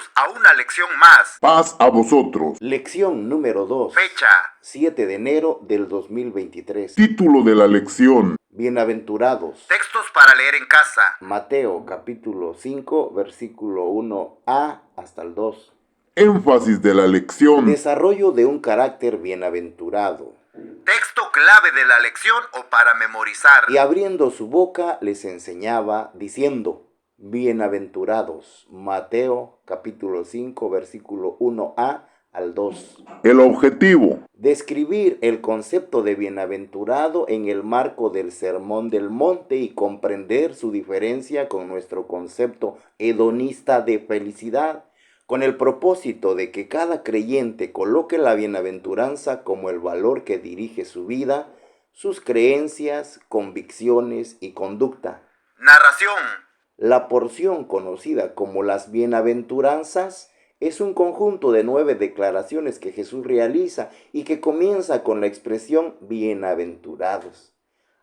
bienvenidos a una lección más. Paz a vosotros. Lección número 2. Fecha: 7 de enero del 2023. Título de la lección. Bienaventurados. Textos para leer en casa. Mateo capítulo 5, versículo 1a hasta el 2. Énfasis de la lección. Desarrollo de un carácter bienaventurado. Texto clave de la lección o para memorizar. Y abriendo su boca les enseñaba diciendo: Bienaventurados. Mateo capítulo 5, versículo 1a al 2. El objetivo. Describir el concepto de bienaventurado en el marco del Sermón del Monte y comprender su diferencia con nuestro concepto hedonista de felicidad, con el propósito de que cada creyente coloque la bienaventuranza como el valor que dirige su vida, sus creencias, convicciones y conducta. Narración. La porción conocida como las bienaventuranzas es un conjunto de 9 declaraciones que Jesús realiza y que comienza con la expresión bienaventurados.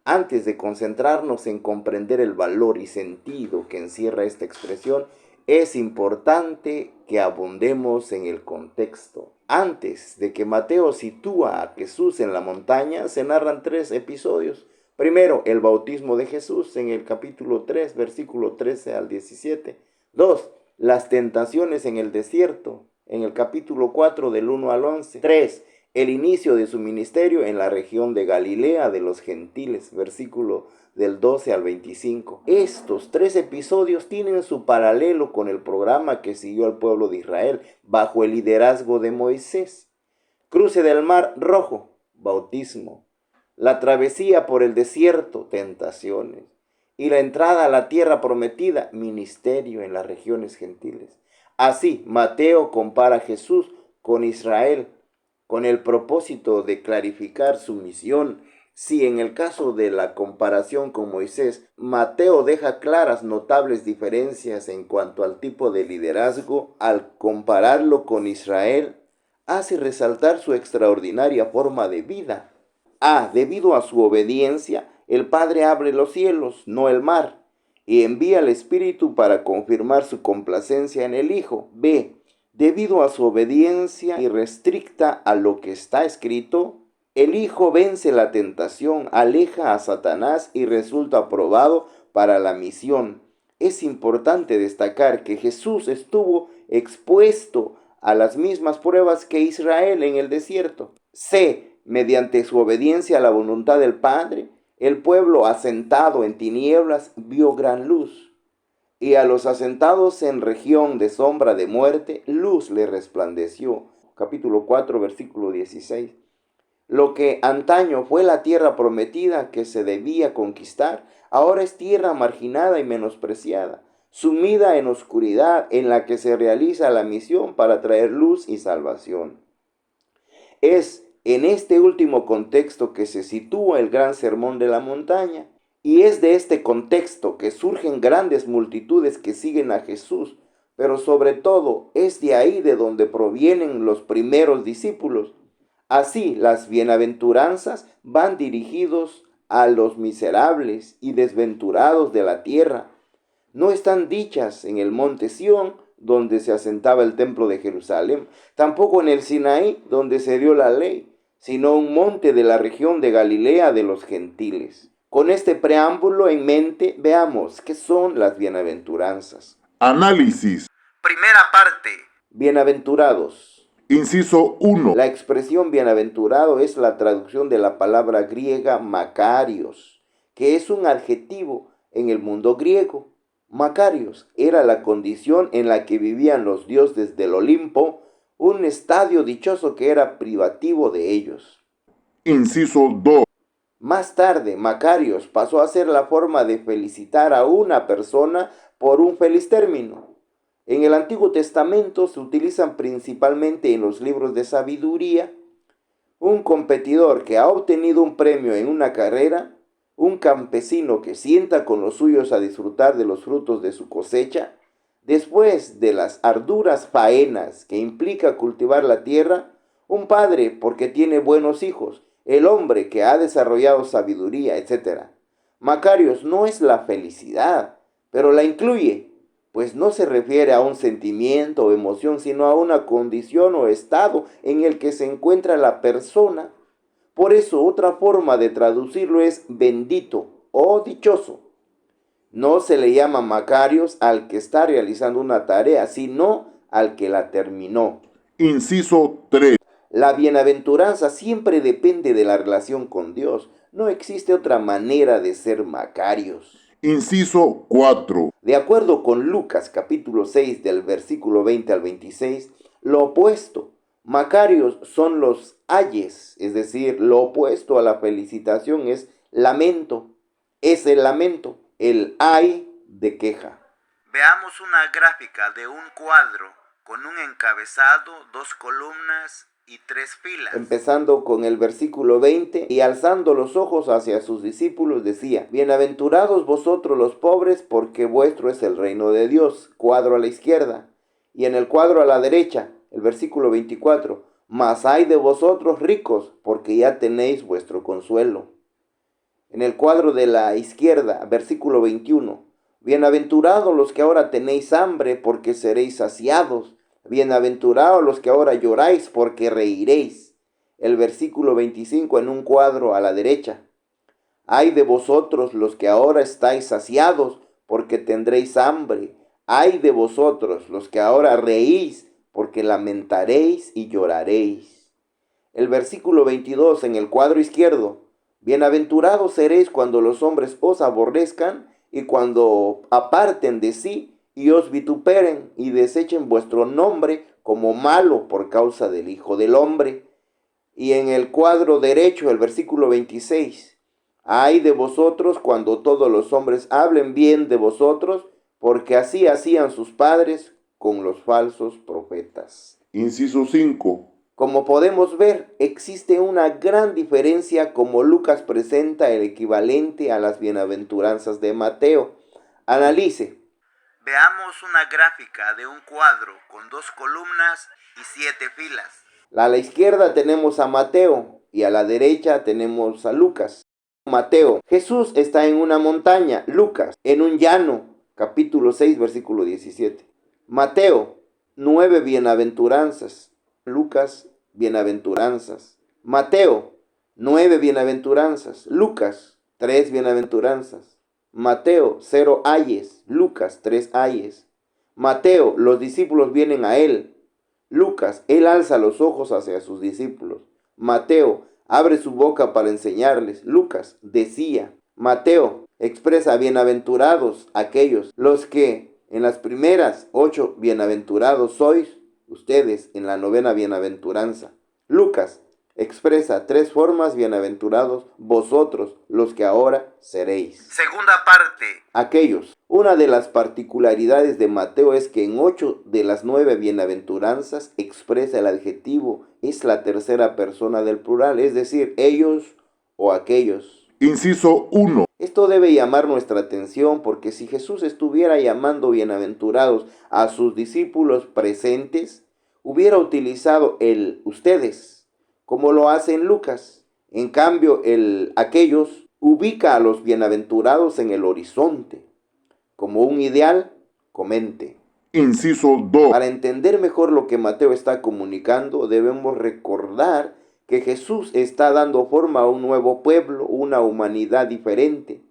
Antes de concentrarnos en comprender el valor y sentido que encierra esta expresión, es importante que abundemos en el contexto. Antes de que Mateo sitúa a Jesús en la montaña, se narran 3 episodios. Primero, el bautismo de Jesús en el capítulo 3, versículo 13 al 17. 2. Las tentaciones en el desierto, en el capítulo 4 del 1 al 11. 3. El inicio de su ministerio en la región de Galilea de los gentiles, versículo del 12 al 25. Estos 3 episodios tienen su paralelo con el programa que siguió al pueblo de Israel bajo el liderazgo de Moisés. Cruce del Mar Rojo, bautismo. La travesía por el desierto, tentaciones. Y la entrada a la tierra prometida, ministerio en las regiones gentiles. Así, Mateo compara a Jesús con Israel, con el propósito de clarificar su misión. Si en el caso de la comparación con Moisés, Mateo deja claras notables diferencias en cuanto al tipo de liderazgo, al compararlo con Israel, hace resaltar su extraordinaria forma de vida. A. Debido a su obediencia, el Padre abre los cielos, no el mar, y envía al Espíritu para confirmar su complacencia en el Hijo. B. Debido a su obediencia irrestricta a lo que está escrito, el Hijo vence la tentación, aleja a Satanás y resulta aprobado para la misión. Es importante destacar que Jesús estuvo expuesto a las mismas pruebas que Israel en el desierto. C. Mediante su obediencia a la voluntad del Padre, el pueblo asentado en tinieblas vio gran luz, y a los asentados en región de sombra de muerte, luz le resplandeció. Capítulo 4, versículo 16. Lo que antaño fue la tierra prometida que se debía conquistar, ahora es tierra marginada y menospreciada, sumida en oscuridad en la que se realiza la misión para traer luz y salvación. Es en este último contexto que se sitúa el gran sermón de la montaña, y es de este contexto que surgen grandes multitudes que siguen a Jesús, pero sobre todo es de ahí de donde provienen los primeros discípulos. Así, las bienaventuranzas van dirigidos a los miserables y desventurados de la tierra. No están dichas en el monte Sión, donde se asentaba el templo de Jerusalén, tampoco en el Sinaí, donde se dio la ley, sino un monte de la región de Galilea de los gentiles. Con este preámbulo en mente, veamos qué son las bienaventuranzas. Análisis. Primera parte. Bienaventurados. Inciso 1. La expresión bienaventurado es la traducción de la palabra griega makarios, que es un adjetivo en el mundo griego. Makarios era la condición en la que vivían los dioses del Olimpo, un estadio dichoso que era privativo de ellos. Inciso 2. Más tarde, Makarios pasó a ser la forma de felicitar a una persona por un feliz término. En el Antiguo Testamento se utilizan principalmente en los libros de sabiduría. Un competidor que ha obtenido un premio en una carrera, un campesino que sienta con los suyos a disfrutar de los frutos de su cosecha, después de las arduras faenas que implica cultivar la tierra, un padre porque tiene buenos hijos, el hombre que ha desarrollado sabiduría, etc. Makarios no es la felicidad, pero la incluye. pues no se refiere a un sentimiento o emoción, sino a una condición o estado en el que se encuentra la persona. Por eso, otra forma de traducirlo es bendito o dichoso. No se le llama Macarios al que está realizando una tarea, sino al que la terminó. Inciso 3. La bienaventuranza siempre depende de la relación con Dios. No existe otra manera de ser Macarios. Inciso 4. De acuerdo con Lucas capítulo 6 del versículo 20 al 26, lo opuesto, Macarios son los ayes, es decir, lo opuesto a la felicitación es lamento, es el lamento, el ay de queja. Veamos una gráfica de un cuadro con un encabezado, 2 columnas y 3 filas. Empezando con el versículo 20, y alzando los ojos hacia sus discípulos decía, bienaventurados vosotros los pobres, porque vuestro es el reino de Dios. Cuadro a la izquierda. Y en el cuadro a la derecha, el versículo 24, mas hay de vosotros ricos, porque ya tenéis vuestro consuelo. En el cuadro de la izquierda, versículo 21, bienaventurados los que ahora tenéis hambre, porque seréis saciados. Bienaventurados los que ahora lloráis, porque reiréis. El versículo 25 en un cuadro a la derecha. Ay de vosotros los que ahora estáis saciados, porque tendréis hambre. Ay de vosotros los que ahora reís, porque lamentaréis y lloraréis. El versículo 22 en el cuadro izquierdo. Bienaventurados seréis cuando los hombres os aborrezcan y cuando aparten de sí y os vituperen y desechen vuestro nombre como malo por causa del Hijo del Hombre. Y en el cuadro derecho, el versículo 26, ay de vosotros cuando todos los hombres hablen bien de vosotros, porque así hacían sus padres con los falsos profetas. Inciso 5. Como podemos ver, existe una gran diferencia como Lucas presenta el equivalente a las bienaventuranzas de Mateo. Analice. Veamos una gráfica de un cuadro con 2 columnas y 7 filas. A la izquierda tenemos a Mateo y a la derecha tenemos a Lucas. Mateo, Jesús está en una montaña, Lucas, en un llano, capítulo 6, versículo 17. Mateo, 9 bienaventuranzas, Lucas, bienaventuranzas. Mateo, 9 bienaventuranzas, Lucas, 3 bienaventuranzas. Mateo, 0 ayes, Lucas, 3 ayes. Mateo, los discípulos vienen a él. Lucas, él alza los ojos hacia sus discípulos. Mateo, abre su boca para enseñarles. Lucas, decía. Mateo, expresa bienaventurados aquellos, los que en las primeras 8 bienaventurados sois, ustedes en la 9ª bienaventuranza. Lucas, expresa 3 formas bienaventurados vosotros, los que ahora seréis. Segunda parte. Aquellos. Una de las particularidades de Mateo es que en 8 de las 9 bienaventuranzas expresa el adjetivo, es la tercera persona del plural, es decir, ellos o aquellos. Inciso 1. Esto debe llamar nuestra atención porque si Jesús estuviera llamando bienaventurados a sus discípulos presentes, hubiera utilizado el ustedes, como lo hace en Lucas. En cambio, el aquellos ubica a los bienaventurados en el horizonte, como un ideal, comente. Inciso 2. Para entender mejor lo que Mateo está comunicando, debemos recordar que Jesús está dando forma a un nuevo pueblo, una humanidad diferente.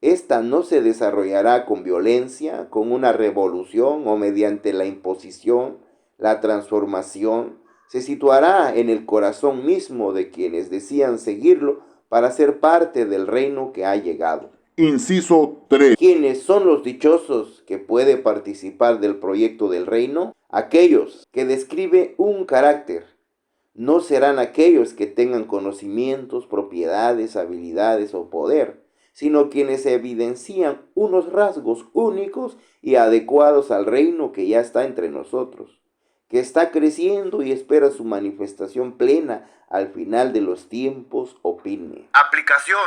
Esta no se desarrollará con violencia, con una revolución o mediante la imposición, la transformación. Se situará en el corazón mismo de quienes decían seguirlo para ser parte del reino que ha llegado. Inciso 3. ¿Quiénes son los dichosos que pueden participar del proyecto del reino? Aquellos que describe un carácter. No serán aquellos que tengan conocimientos, propiedades, habilidades o poder, sino quienes evidencian unos rasgos únicos y adecuados al reino que ya está entre nosotros, que está creciendo y espera su manifestación plena al final de los tiempos, opine. Aplicación.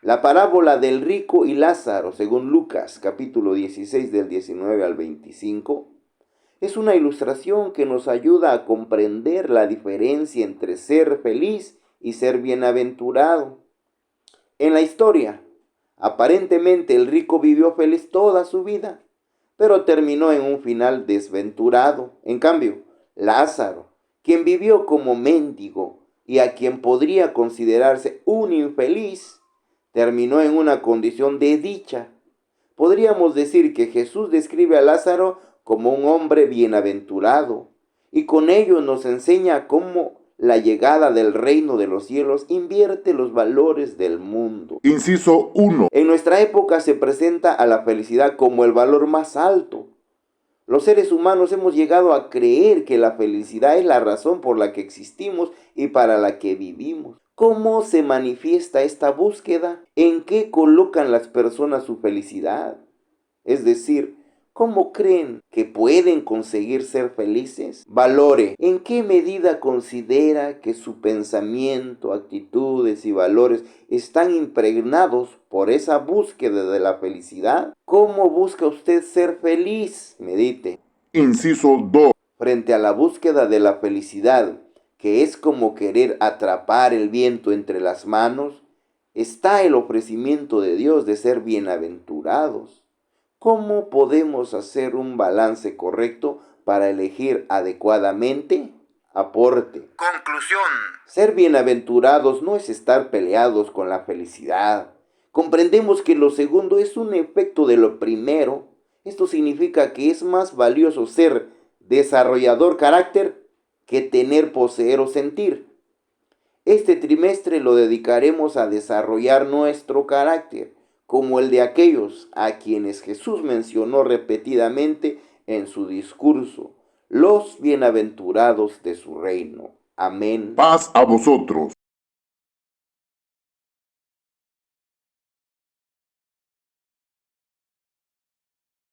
La parábola del rico y Lázaro, según Lucas, capítulo 16 del 19 al 25, es una ilustración que nos ayuda a comprender la diferencia entre ser feliz y ser bienaventurado. En la historia, aparentemente el rico vivió feliz toda su vida, pero terminó en un final desventurado. En cambio, Lázaro, quien vivió como mendigo y a quien podría considerarse un infeliz, terminó en una condición de dicha. Podríamos decir que Jesús describe a Lázaro como un hombre bienaventurado, y con ello nos enseña cómo la llegada del reino de los cielos invierte los valores del mundo. Inciso 1. En nuestra época se presenta a la felicidad como el valor más alto. Los seres humanos hemos llegado a creer que la felicidad es la razón por la que existimos y para la que vivimos. ¿Cómo se manifiesta esta búsqueda? ¿En qué colocan las personas su felicidad? Es decir, ¿cómo creen que pueden conseguir ser felices? Valore. ¿En qué medida considera que su pensamiento, actitudes y valores están impregnados por esa búsqueda de la felicidad? ¿Cómo busca usted ser feliz? Medite. Inciso 2. Frente a la búsqueda de la felicidad, que es como querer atrapar el viento entre las manos, está el ofrecimiento de Dios de ser bienaventurados. ¿Cómo podemos hacer un balance correcto para elegir adecuadamente? Aporte. Conclusión. Ser bienaventurados no es estar peleados con la felicidad. Comprendemos que lo segundo es un efecto de lo primero. Esto significa que es más valioso ser desarrollador carácter que tener, poseer o sentir. Este trimestre lo dedicaremos a desarrollar nuestro carácter, como el de aquellos a quienes Jesús mencionó repetidamente en su discurso, los bienaventurados de su reino. Amén. Paz a vosotros.